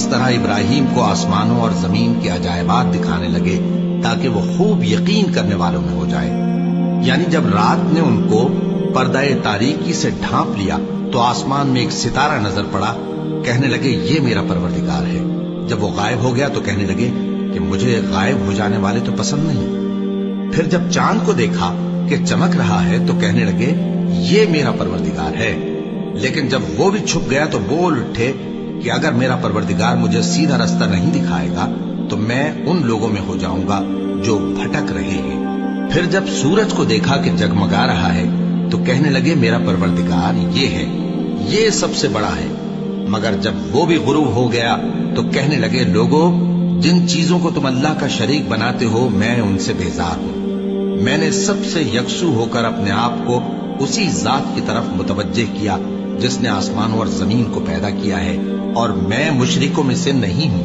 इस तरह इब्राहिम को आसमानों और जमीन के अजायबात दिखाने लगे ताकि वो खूब यकीन करने वालों में हो जाए। यानी जब रात ने उनको पर्दाए तारीकी से ढांप लिया तो आसमान में एक सितारा नजर पड़ा। कहने लगे ये मेरा परवरदिगार है। जब वो गायब हो गया तो कहने लगे कि मुझे गायब हो जाने वाले तो पसंद नहीं। फिर जब चांद को देखा कि चमक रहा है तो कहने लगे ये मेरा परवरदिगार है। लेकिन जब वो भी छुप गया तो बोल उठे कि अगर मेरा परवरदिगार मुझे सीधा रास्ता नहीं दिखाएगा तो मैं उन लोगों में हो जाऊंगा जो भटक रहे हैं। फिर जब सूरज को देखा कि जगमगा रहा है तो कहने लगे मेरा परवरदिगार ये है, ये सबसे बड़ा है। मगर जब वो भी गुरूब हो गया तो कहने लगे लोगों, जिन चीजों को तुम अल्लाह का शरीक बनाते हो मैं उनसे बेजार हूं। मैंने सबसे यकसू होकर अपने आप को उसी जात की तरफ मुतवज्जे किया जिसने आसमानों और जमीन को पैदा किया है, और मैं मुशरिकों में से नहीं हूं।